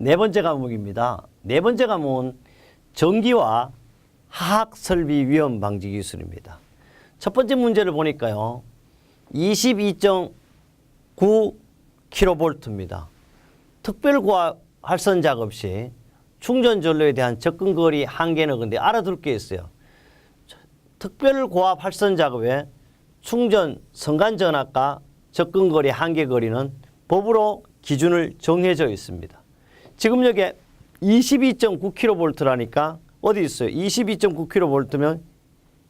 네 번째 과목입니다. 네 번째 과목은 전기와 화학 설비 위험 방지 기술입니다. 첫 번째 문제를 보니까요. 22.9kV입니다. 특별고압 활선 작업 시 충전 전로에 대한 접근 거리 한계는 근데 알아둘 게 있어요. 특별고압 활선 작업의 충전 선간 전압과 접근 거리 한계 거리는 법으로 기준을 정해져 있습니다. 지금 여기 22.9kV라니까 어디 있어요? 22.9kV면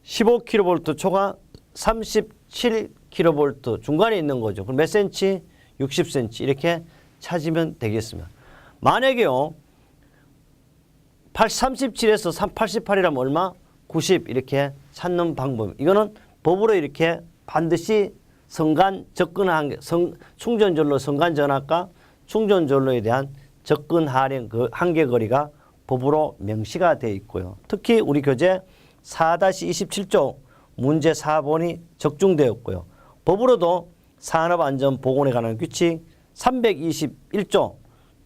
15kV 초과 37kV 중간에 있는 거죠. 그럼 몇 cm? 60cm 이렇게 찾으면 되겠습니다. 만약에요 37에서 88이라면 얼마? 90 이렇게 찾는 방법. 이거는 법으로 이렇게 반드시 선간 접근 한계, 충전 전로 선간 전압과 충전 전로에 대한 접근 한계 거리가 법으로 명시가 되어 있고요. 특히 우리 교재 4-27조 문제 4번이 적중되었고요. 법으로도 산업안전보건에 관한 규칙 321조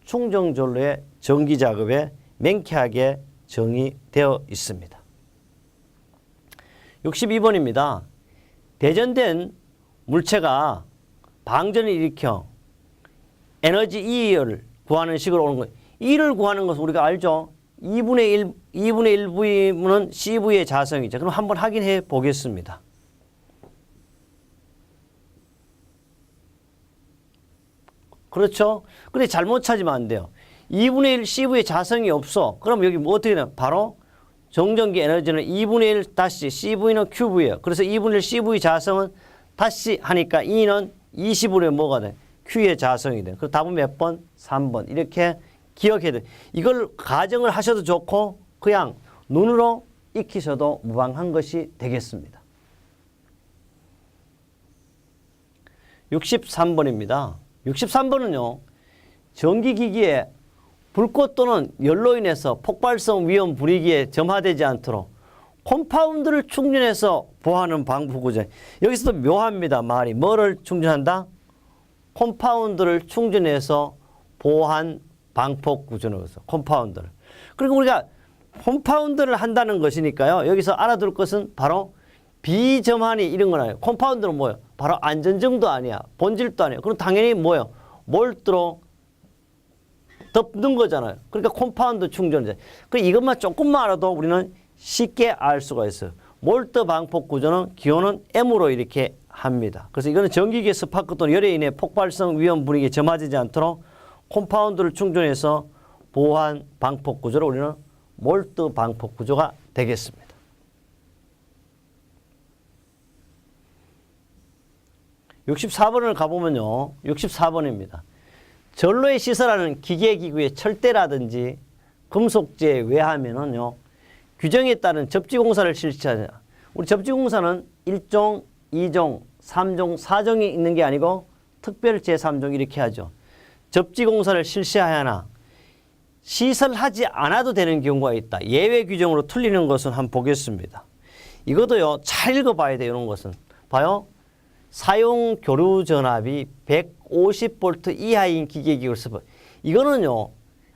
충전 전로의 전기 작업에 명쾌하게 정의되어 있습니다. 62번입니다. 대전된 물체가 방전을 일으켜 에너지 E를 구하는 식으로 오는 거예요. E를 구하는 것은 우리가 알죠. 2분의 1V는 CV의 자성이죠. 그럼 한번 확인해 보겠습니다. 그렇죠? 근데 잘못 찾으면 안 돼요. 2분의 1 CV의 자성이 없어. 그럼 여기 뭐 어떻게 되나? 바로 정전기 에너지는 2분의 1 다시 CV는 QV예요. 그래서 2분의 1 CV 자성은 다시 하니까 E는 20분의 뭐가 돼? Q의 자성이 돼. 그럼 답은 몇 번? 3번. 이렇게 기억해야 돼. 이걸 가정을 하셔도 좋고 그냥 눈으로 익히셔도 무방한 것이 되겠습니다. 63번입니다. 63번은요. 전기기기에 불꽃 또는 열로 인해서 폭발성 위험 분위기에 점화되지 않도록 컴파운드를 충전해서 보호하는 방부구조. 여기서도 묘합니다. 말이 뭐를 충전한다? 컴파운드를 충전해서 보호한 방폭구조로서 컴파운드를. 그리고 우리가 컴파운드를 한다는 것이니까요. 여기서 알아둘 것은 바로 비점화니 이런 건 아니에요. 컴파운드는 뭐예요? 바로 안전정도 아니야. 본질도 아니에요. 그럼 당연히 뭐예요? 몰트로 덮는 거잖아요. 그러니까 컴파운드 충전이죠. 그러니까 이것만 조금만 알아도 우리는 쉽게 알 수가 있어요. 몰트 방폭 구조는 기호는 M으로 이렇게 합니다. 그래서 이거는 전기계 스파크 또는 열에 인해 폭발성 위험 분위기에 점화되지 않도록 컴파운드를 충전해서 보호한 방폭 구조를 우리는 몰트 방폭 구조가 되겠습니다. (64번을) 가보면요. 64번입니다. 전로에 시설하는 기계기구의 철대라든지 금속재에 외하면은요. 규정에 따른 접지공사를 실시하자. 우리 접지공사는 1종, 2종, 3종, 4종이 있는 게 아니고 특별 제3종 이렇게 하죠. 접지공사를 실시해야 하나 시설하지 않아도 되는 경우가 있다. 예외 규정으로 틀리는 것은 한번 보겠습니다. 이것도요. 잘 읽어봐야 돼요. 이런 것은. 봐요. 사용 교류 전압이 150V 이하인 기계기구를 쓰고 이거는요.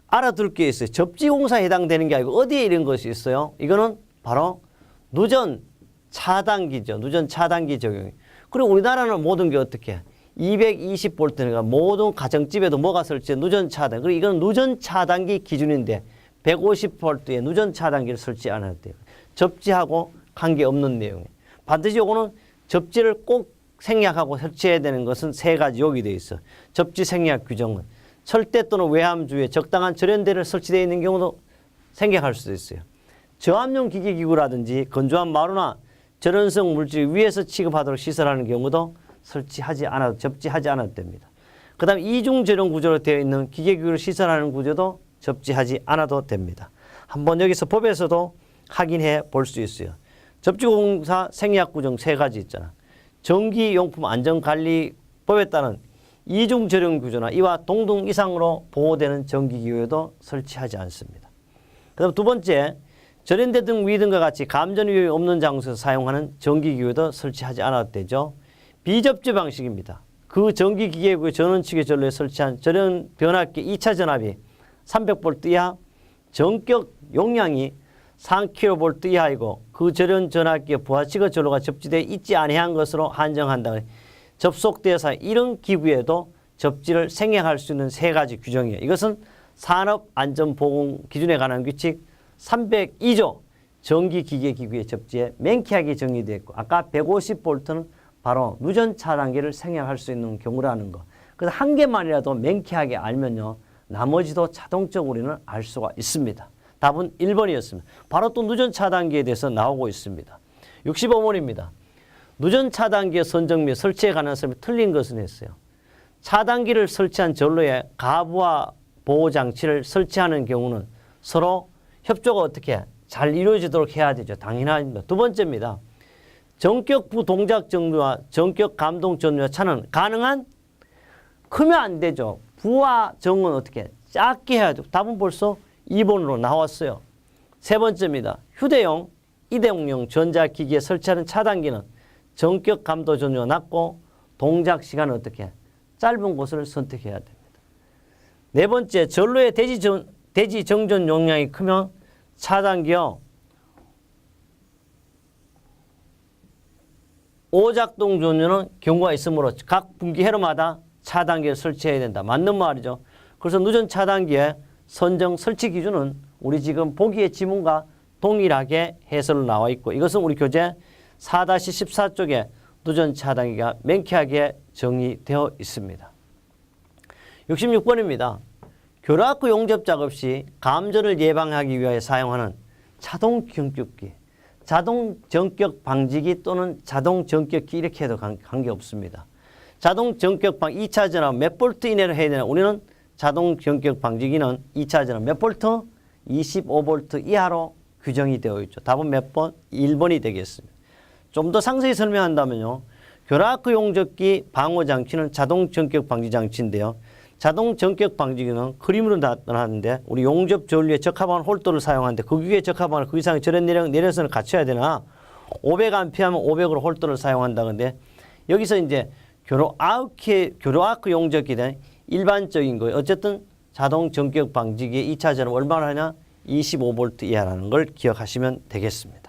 알아둘 게 있어요. 접지공사에 해당되는 게 아니고 어디에 이런 것이 있어요? 이거는 바로 누전 차단기죠. 누전 차단기 적용. 그리고 우리나라는 모든 게 어떻게 해? 220V니까 모든 가정집에도 뭐가 설치해? 누전 차단. 그리고 이건 누전 차단기 기준인데 150V에 누전 차단기를 설치 안 해도 돼요. 접지하고 관계없는 내용이에요. 반드시 이거는 접지를 꼭 생략하고 설치해야 되는 것은 세 가지 여기 되어 있어. 접지 생략 규정은 철대 또는 외함 주위에 적당한 절연대를 설치되어 있는 경우도 생략할 수도 있어요. 저압용 기계기구라든지 건조한 마루나 절연성 물질 위에서 취급하도록 시설하는 경우도 설치하지 않아도 접지하지 않아도 됩니다. 그 다음에 이중 절연 구조로 되어 있는 기계기구를 시설하는 구조도 접지하지 않아도 됩니다. 한번 여기서 법에서도 확인해 볼 수 있어요. 접지공사 생략 규정 세 가지 있잖아. 전기용품 안전관리법에 따른 이중 절연 구조나 이와 동등 이상으로 보호되는 전기기구에도 설치하지 않습니다. 그 다음 두 번째, 절연대 등 위 등과 같이 감전 위험이 없는 장소에서 사용하는 전기기구에도 설치하지 않아도 되죠. 비접지 방식입니다. 그 전기기계구의 전원 측의 전로에 설치한 절연 변압기 2차 전압이 300V 이하, 전격 용량이 3kV 이하이고 그 전원 전압기에 부하치거 전로가 접지되어 있지 아니한 것으로 한정한다. 접속대사 이런 기구에도 접지를 생략할 수 있는 세 가지 규정이에요. 이것은 산업안전보건 기준에 관한 규칙 302조 전기기계기구의 접지에 명쾌하게 정의되어 있고 아까 150V는 바로 누전 차단기를 생략할 수 있는 경우라는 거. 그래서 한 개만이라도 명쾌하게 알면요. 나머지도 자동적으로 우리는 알 수가 있습니다. 답은 1번이었습니다. 바로 또 누전 차단기에 대해서 나오고 있습니다. 65번입니다. 누전 차단기의 선정 및 설치에 관한 설명이 틀린 것은 했어요. 차단기를 설치한 전로에 가부와 보호장치를 설치하는 경우는 서로 협조가 어떻게 잘 이루어지도록 해야 되죠. 당연합니다. 두 번째입니다. 전격 부동작 전류와 전격 감동 전류와 차는 가능한 크면 안 되죠. 부와 정은 어떻게 작게 해야 되고 답은 벌써 2번으로 나왔어요. 세 번째입니다. 휴대용, 일회용용 전자기기에 설치하는 차단기는 전격 감도 전류가 낮고 동작 시간은 어떻게 짧은 곳을 선택해야 됩니다. 네 번째, 전로의 대지 정전 용량이 크면 차단기요 오작동 전류는 경우가 있으므로 각 분기 회로마다 차단기를 설치해야 된다. 맞는 말이죠. 그래서 누전 차단기의 선정 설치 기준은 우리 지금 보기의 지문과 동일하게 해설로 나와 있고 이것은 우리 교재 4-14쪽에 누전 차단기가 명쾌하게 정의되어 있습니다. 66번입니다. 교락구 용접 작업 시 감전을 예방하기 위하여 사용하는 자동 경격기, 자동 전격 방지기 또는 자동 전격기 이렇게 해도 관계없습니다. 자동 전격 방 2차 전압 몇 볼트 이내로 해야 되나? 우리는 자동 전격 방지기는 2차 전압 몇 볼트? 25V 이하로 규정이 되어 있죠. 답은 몇 번? 1번이 되겠습니다. 좀 더 상세히 설명한다면요. 교락구 용접기 방호 장치는 자동 전격 방지 장치인데요. 자동 전격 방지기는 그림으로 나타나는데 우리 용접 전류에 적합한 홀더를 사용하는데 그 위에 적합한 그 이상의 전원 내력선을 갖춰야 되나 500A면 500으로 홀더를 사용한다는데 여기서 이제 교락구 용접기 등 일반적인 거예요. 어쨌든 자동 전격 방지기의 2차 전압 얼마나 하냐? 25V 이하라는 걸 기억하시면 되겠습니다.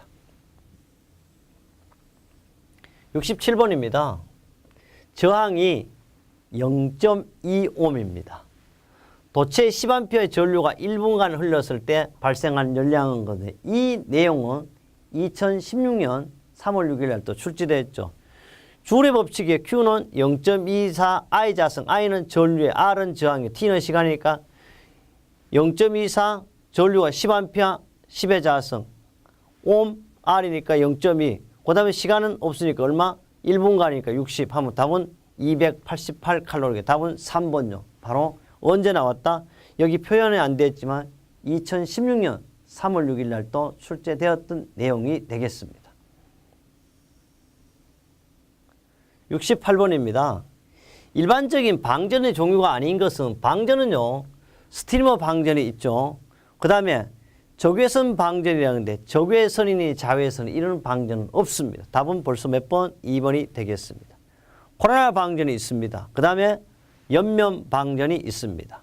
67번입니다. 저항이 0.2옴입니다. 도체 10A의 전류가 1분간 흘렀을 때 발생한 열량은 건데 이 내용은 2016년 3월 6일 날 또 출제됐죠. 줄의 법칙의 Q는 0.24 I 자승, I는 전류의 R은 저항이 T는 시간이니까 0.24 전류가 10A, 10의 자승, 옴 R이니까 0.2. 그 다음에 시간은 없으니까 얼마? 1분간이니까 60 하면 답은 288칼로리. 답은 3번요. 바로 언제 나왔다? 여기 표현이 안 됐지만 2016년 3월 6일 날 또 출제되었던 내용이 되겠습니다. 68번입니다. 일반적인 방전의 종류가 아닌 것은 방전은요. 스트리머 방전이 있죠. 그 다음에 적외선 방전이라는데 적외선이니 자외선이 이런 방전은 없습니다. 답은 벌써 몇 번? 2번이 되겠습니다. 코로나 방전이 있습니다. 그 다음에 옆면 방전이 있습니다.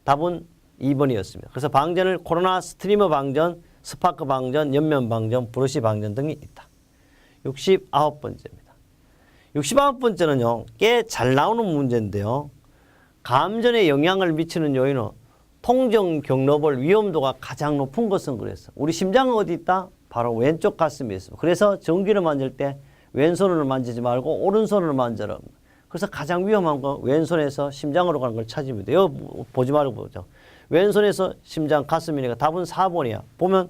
답은 2번이었습니다. 그래서 방전을 코로나 스트리머 방전, 스파크 방전, 옆면 방전, 브러시 방전 등이 있다. 69번째입니다. 69번째는요. 꽤 잘 나오는 문제인데요. 감전에 영향을 미치는 요인은 통정 경로볼 위험도가 가장 높은 것은 그랬어. 우리 심장은 어디 있다? 바로 왼쪽 가슴에 있습니다. 그래서 전기를 만질 때 왼손으로 만지지 말고 오른손으로 만져라. 그래서 가장 위험한 건 왼손에서 심장으로 가는 걸 찾으면 돼요. 보지 말고 보죠. 왼손에서 심장 가슴이니까 답은 4번이야. 보면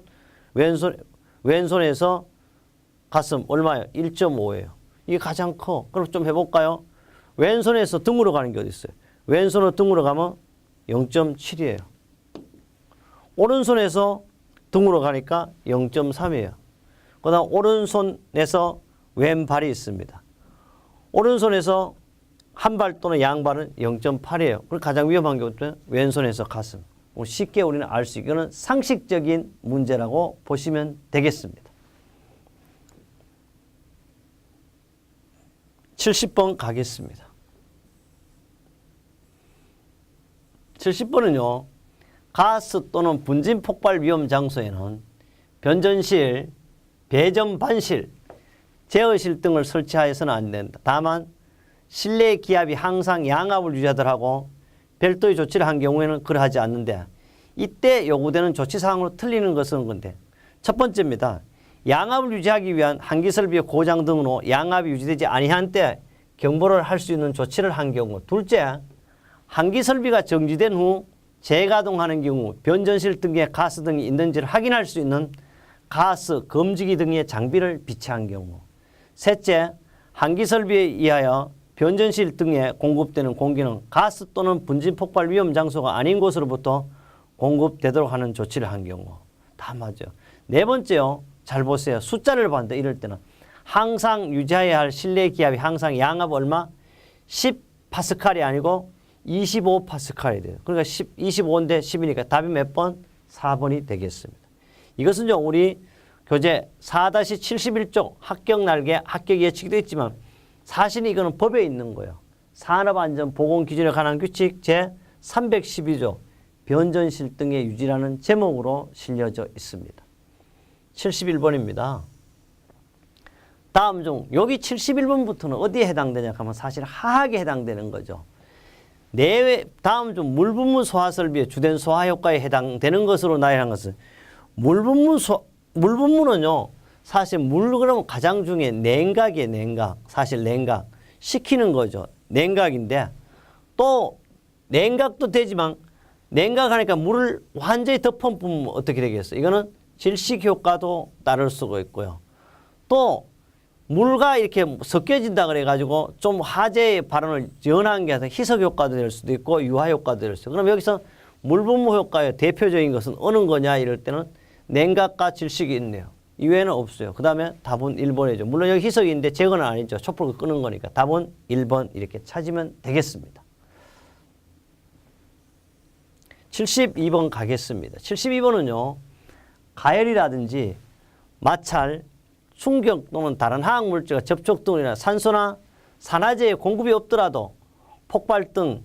왼손에서 가슴 얼마예요? 1.5예요. 이게 가장 커. 그럼 좀 해볼까요? 왼손에서 등으로 가는 게 어디 있어요? 왼손으로 등으로 가면 0.7이에요. 오른손에서 등으로 가니까 0.3이에요. 그 다음 오른손에서 왼발이 있습니다. 오른손에서 한 발 또는 양발은 0.8이에요. 그럼 가장 위험한 게 어때요? 왼손에서 가슴. 쉽게 우리는 알 수 있는 상식적인 문제라고 보시면 되겠습니다. 70번 가겠습니다. 70번은요. 가스 또는 분진 폭발 위험 장소에는 변전실, 배전반실, 제어실 등을 설치하여서는 안 된다. 다만 실내 기압이 항상 양압을 유지하도록 하고 별도의 조치를 한 경우에는 그러하지 않는데, 이때 요구되는 조치사항으로 틀리는 것은 건데, 첫 번째입니다. 양압을 유지하기 위한 한기설비의 고장 등으로 양압이 유지되지 아니한 때 경보를 할 수 있는 조치를 한 경우. 둘째, 한기설비가 정지된 후 재가동하는 경우 변전실 등의 가스 등이 있는지를 확인할 수 있는 가스 검지기 등의 장비를 비치한 경우. 셋째, 한기설비에 의하여 변전실 등에 공급되는 공기는 가스 또는 분진 폭발 위험 장소가 아닌 곳으로부터 공급되도록 하는 조치를 한 경우. 다 맞죠. 네 번째요. 잘 보세요. 숫자를 봤는데 이럴 때는 항상 유지해야 할 실내 기압이 항상 양압 얼마? 10파스칼이 아니고 25파스칼이 돼요. 그러니까 25인데 10이니까 답이 몇 번? 4번이 되겠습니다. 이것은 우리 교재 4-71쪽 합격 날개, 합격 예측이 되어 있지만 사실 이거는 법에 있는 거예요. 산업안전보건기준에 관한 규칙 제312조 변전실 등의 유지라는 제목으로 실려져 있습니다. 71번입니다. 다음 중 여기 71번부터는 어디에 해당되냐 하면 사실 하학에 해당되는 거죠. 내외 다음 중 물분무 소화설비의 주된 소화효과에 해당되는 것으로 나열한 것은 물분무는요. 사실 물 그러면 가장 중에 냉각이에요. 냉각. 사실 냉각. 식히는 거죠. 냉각인데 또 냉각도 되지만 냉각하니까 물을 완전히 덮어보면 어떻게 되겠어요? 이거는 질식 효과도 따를 수가 있고요. 또 물과 이렇게 섞여진다 그래가지고 좀 화재의 발언을 연한 게 아니라 희석 효과도 될 수도 있고 유화 효과도 될 수도 있고. 그럼 여기서 물분무 효과의 대표적인 것은 어느 거냐 이럴 때는 냉각과 질식이 있네요. 이외에는 없어요. 그 다음에 답은 1번이죠. 물론 여기 희석이 있는데 제거는 아니죠. 촛불을 끄는 거니까 답은 1번 이렇게 찾으면 되겠습니다. 72번 가겠습니다. 72번은요. 가열이라든지 마찰, 충격 또는 다른 화학물질과 접촉 등이나 산소나 산화제의 공급이 없더라도 폭발 등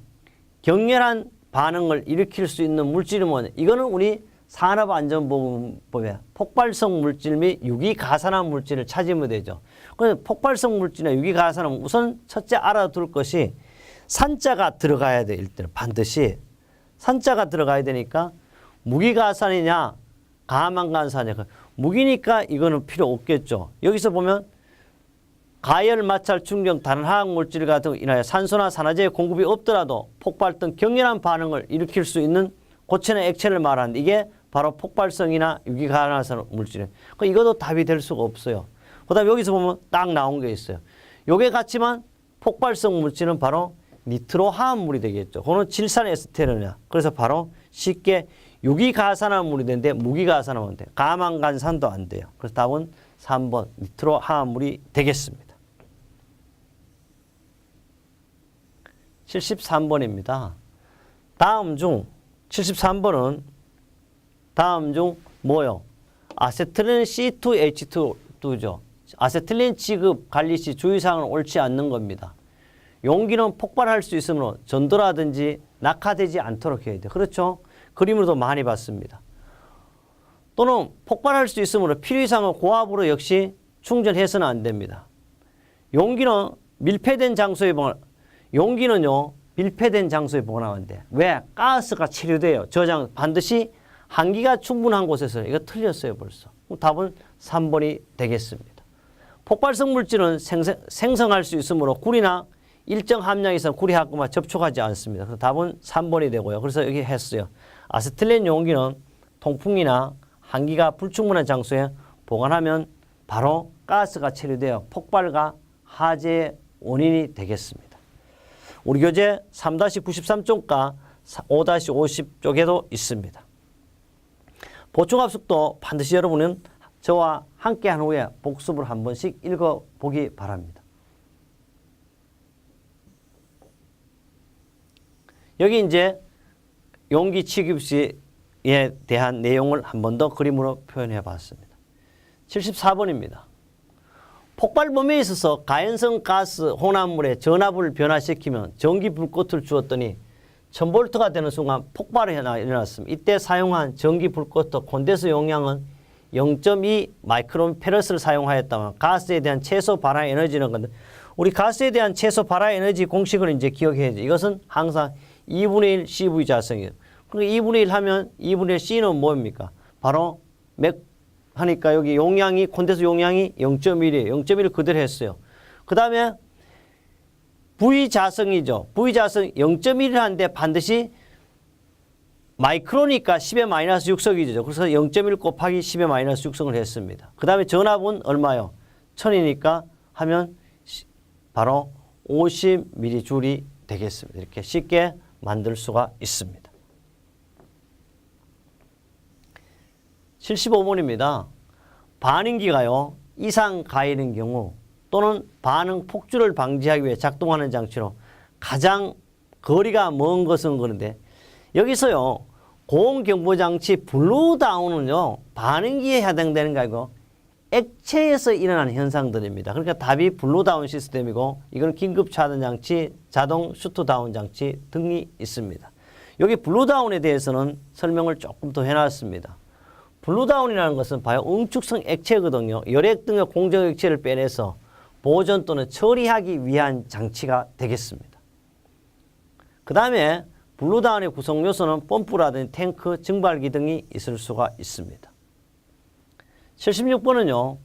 격렬한 반응을 일으킬 수 있는 물질이 뭐냐. 이거는 우리 산업안전보건법에 폭발성 물질 및 유기가산화 물질을 찾으면 되죠. 그래서 폭발성 물질이나 유기가산화는 우선 첫째 알아둘 것이 산자가 들어가야 돼. 일단 반드시 산자가 들어가야 되니까 무기가산이냐 가망간산이냐. 무기니까 이거는 필요 없겠죠. 여기서 보면 가열, 마찰, 충격, 다른 화학물질 같은 인하여 산소나 산화제의 공급이 없더라도 폭발 등 격렬한 반응을 일으킬 수 있는 고체나 액체를 말하는데 이게 바로 폭발성이나 유기가산화 물질이에요. 이것도 답이 될 수가 없어요. 그 다음에 여기서 보면 딱 나온 게 있어요. 요게 같지만 폭발성 물질은 바로 니트로 화합물이 되겠죠. 그거는 질산에스테르냐. 그래서 바로 쉽게 유기가산화물이 되는데 무기가산화물이 돼요. 가망간산도 안 돼요. 그래서 답은 3번 니트로 화합물이 되겠습니다. 73번입니다. 다음 중 73번은 다음 중 뭐요? 아세틸린 C2H2죠. 아세틸린 취급 관리 시 주의사항은 옳지 않는 겁니다. 용기는 폭발할 수 있으므로 전도라든지 낙하되지 않도록 해야 돼요. 그렇죠? 그림으로도 많이 봤습니다. 또는 폭발할 수 있으므로 필요 이상의 고압으로 역시 충전해서는 안 됩니다. 용기는 밀폐된 장소에 용기는요 밀폐된 장소에 보관하면 돼. 왜? 가스가 체류돼요. 저장 반드시 한기가 충분한 곳에서. 이거 틀렸어요 벌써. 답은 3번이 되겠습니다. 폭발성 물질은 생성할 수 있으므로 굴이나 일정 함량 이상 구리화학과 접촉하지 않습니다. 그래서 답은 3번이 되고요. 그래서 여기 했어요. 아세틸렌 용기는 통풍이나 한기가 불충분한 장소에 보관하면 바로 가스가 체류되어 폭발과 화재의 원인이 되겠습니다. 우리 교재 3-93쪽과 5-50쪽에도 있습니다. 보충합숙도 반드시 여러분은 저와 함께 한 후에 복습을 한 번씩 읽어보기 바랍니다. 여기 이제 용기 취급 시에 대한 내용을 한 번 더 그림으로 표현해 봤습니다. 74번입니다. 폭발 범위에 있어서 가연성 가스 혼합물에 전압을 변화시키면 전기 불꽃을 주었더니 1000볼트가 되는 순간 폭발이 일어났습니다. 이때 사용한 전기 불꽃 콘덴서 용량은 0.2 마이크론 페러스를 사용하였다면 가스에 대한 최소 발화 에너지는 건데 우리 가스에 대한 최소 발화 에너지 공식을 이제 기억해야죠. 이것은 항상 2분의 1 CV 자성이에요. 그러니까 2분의 1 하면 2분의 1 C는 뭡니까? 바로 맥 하니까 여기 용량이 콘덴서 용량이 0.1이에요. 0.1을 그대로 했어요. 그 다음에 V 자성이죠. V 자성 0.1을 하는데 반드시 마이크로니까 10의 마이너스 6석이죠. 그래서 0.1 곱하기 10의 마이너스 6석을 했습니다. 그 다음에 전압은 얼마요? 1000이니까 하면 바로 50mJ이 되겠습니다. 이렇게 쉽게 만들 수가 있습니다. 75번입니다. 반응기가요. 이상 가해인 경우 또는 반응 폭주를 방지하기 위해 작동하는 장치로 가장 거리가 먼 것은 그런데 여기서요. 고온경보장치 블루다운은요. 반응기에 해당되는 거 아니고 액체에서 일어나는 현상들입니다. 그러니까 답이 블루다운 시스템이고 이건 긴급 차단 장치, 자동 슈트다운 장치 등이 있습니다. 여기 블루다운에 대해서는 설명을 조금 더 해놨습니다. 블루다운이라는 것은 바로 응축성 액체거든요. 열액 등의 공정 액체를 빼내서 보존 또는 처리하기 위한 장치가 되겠습니다. 그 다음에 블루다운의 구성 요소는 펌프라든지 탱크, 증발기 등이 있을 수가 있습니다. 76번은요.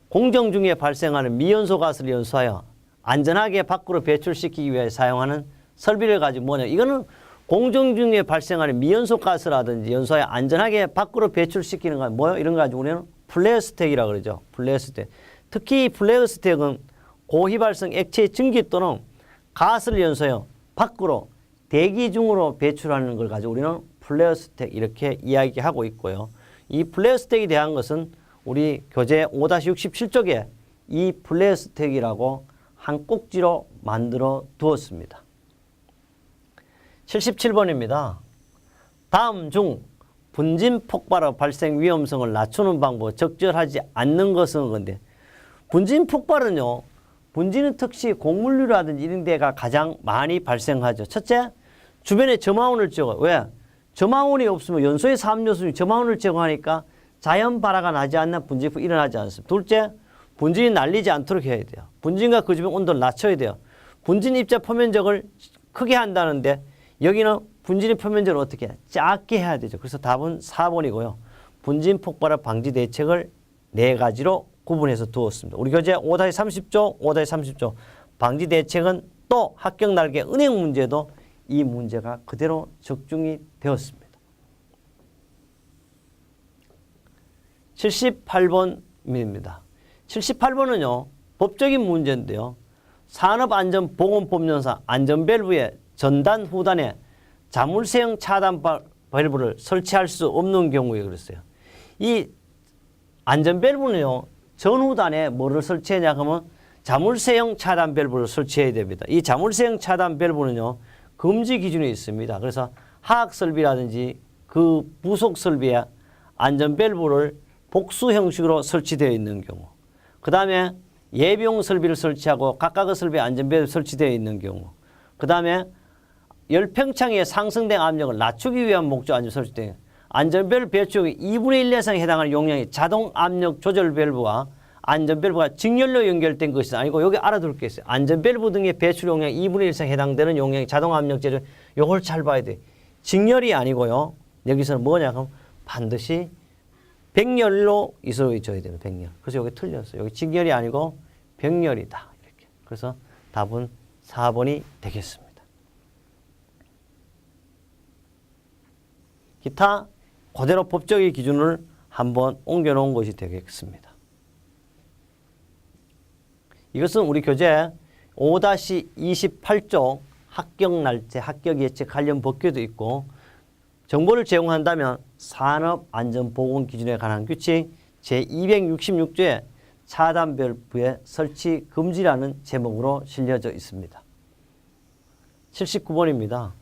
공정 중에 발생하는 미연소 가스를 연소하여 안전하게 밖으로 배출시키기 위해 사용하는 설비를 가지고 뭐냐. 이거는 공정 중에 발생하는 미연소 가스라든지 연소하여 안전하게 밖으로 배출시키는 건 뭐요? 이런 거 가지고 우리는 플레어스택이라고 그러죠. 플레어스택. 특히 플레어스택은 고휘발성 액체 증기 또는 가스를 연소하여 밖으로 대기 중으로 배출하는 걸 가지고 우리는 플레어스택 이렇게 이야기하고 있고요. 이 플레어스택에 대한 것은 우리 교재 5-67쪽에 이 플레어스택이라고 한 꼭지로 만들어 두었습니다. 77번입니다. 다음 중 분진 폭발의 발생 위험성을 낮추는 방법 적절하지 않는 것은 건데 분진 폭발은요. 분진은 특히 곡물류라든지 이런 데가 가장 많이 발생하죠. 첫째, 주변에 점화원을 제거. 왜? 점화원이 없으면 연소의 3요소 중 점화원을 제거하니까 자연 발화가 나지 않는 분진이 일어나지 않습니다. 둘째, 분진이 날리지 않도록 해야 돼요. 분진과 그 주변 온도를 낮춰야 돼요. 분진 입자 표면적을 크게 한다는데 여기는 분진의 표면적을 어떻게 해? 작게 해야 되죠. 그래서 답은 4번이고요. 분진 폭발의 방지 대책을 4가지로 구분해서 두었습니다. 우리 교재 5-30조, 5-30조 방지 대책은 또 합격 날개 은행 문제도 이 문제가 그대로 적중이 되었습니다. 78번입니다. 78번은요. 법적인 문제인데요. 산업안전보건법령상 안전밸브의 전단 후단에 자물쇠형 차단 밸브를 설치할 수 없는 경우에 그랬어요. 이 안전밸브는요. 전후단에 뭐를 설치하냐 하면 자물쇠형 차단 밸브를 설치해야 됩니다. 이 자물쇠형 차단 밸브는요. 금지 기준이 있습니다. 그래서 하악 설비라든지 그 부속 설비에 안전 밸브를 복수 형식으로 설치되어 있는 경우, 그 다음에 예비용 설비를 설치하고 각각의 설비에 안전 밸브 설치되어 있는 경우, 그 다음에 열팽창에 상승된 압력을 낮추기 위한 목적 안전 설치된 안전 밸브 배출의 2분의 1 이상에 해당하는 용량이 자동 압력 조절 밸브와 안전 밸브가 직렬로 연결된 것이 아니고 여기 알아둘 게 있어요. 안전 밸브 등의 배출 용량 2분의 1 이상 해당되는 용량이 자동 압력 조절. 요걸 잘 봐야 돼. 직렬이 아니고요. 여기서는 뭐냐 하면 반드시 백렬로 이루어져야 되는 백렬. 그래서 여기 틀렸어요. 여기 직렬이 아니고 백렬이다. 이렇게. 그래서 답은 4번이 되겠습니다. 기타 그대로 법적인 기준을 한번 옮겨놓은 것이 되겠습니다. 이것은 우리 교재 5-28쪽 합격 날짜, 합격 예측 관련 법규도 있고 정보를 제공한다면 산업안전보건기준에 관한 규칙 제266조에 차단 밸브의 설치 금지라는 제목으로 실려져 있습니다. 79번입니다.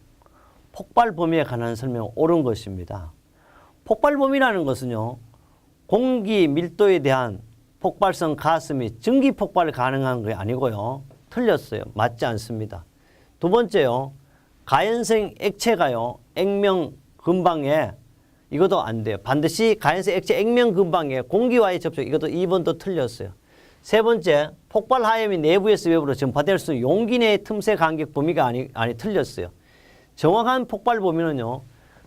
폭발 범위에 관한 설명은 옳은 것입니다. 폭발 범위라는 것은요. 공기 밀도에 대한 폭발성 가스 및 증기 폭발이 가능한 게 아니고요. 틀렸어요. 맞지 않습니다. 두 번째요. 가연성 액체가요, 액면 근방에 이것도 안 돼요. 반드시 가연성 액체 액면 근방에 공기와의 접촉, 이것도 2번도 틀렸어요. 세 번째, 폭발 하염이 내부에서 외부로 전파될 수 있는 용기 내의 틈새 간격 범위가 아니 틀렸어요. 정확한 폭발 범위는요,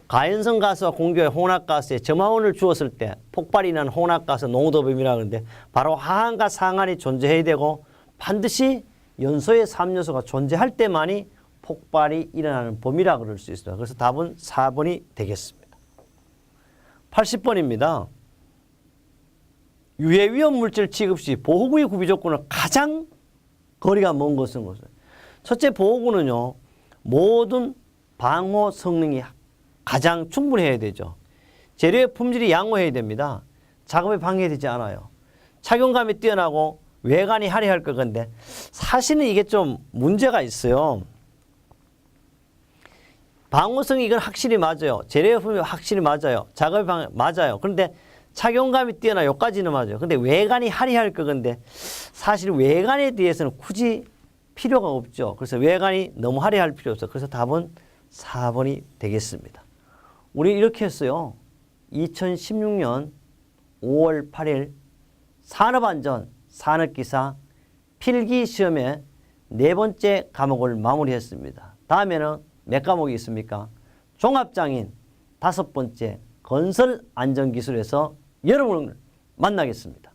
가연성 가스와 공기와의 혼합가스에 점화원을 주었을 때 폭발이 난 혼합가스 농도 범위라고 하는데 바로 하한과 상한이 존재해야 되고 반드시 연소의 3요소가 존재할 때만이 폭발이 일어나는 범위라고 그럴 수 있어요. 그래서 답은 4번이 되겠습니다. 80번입니다. 유해 위험 물질 취급 시 보호구의 구비 조건을 가장 거리가 먼 것은 무엇이에요? 첫째, 보호구는요, 모든 방호 성능이 가장 충분해야 되죠. 재료의 품질이 양호해야 됩니다. 작업에 방해되지 않아요. 착용감이 뛰어나고 외관이 화려할 것 같은데 사실은 이게 좀 문제가 있어요. 방호성이 이건 확실히 맞아요. 재료의 품질이 확실히 맞아요. 작업에 방해 맞아요. 그런데 착용감이 뛰어나 요까지는 맞아요. 근데 외관이 화려할 것 같은데 사실 외관에 대해서는 굳이 필요가 없죠. 그래서 외관이 너무 화려할 필요 없어요. 그래서 답은 4번이 되겠습니다. 우리 이렇게 했어요. 2016년 5월 8일 산업안전 산업기사 필기 시험의 4번째 과목을 마무리했습니다. 다음에는 몇 과목이 있습니까? 종합장인 5번째 건설안전기술에서 여러분을 만나겠습니다.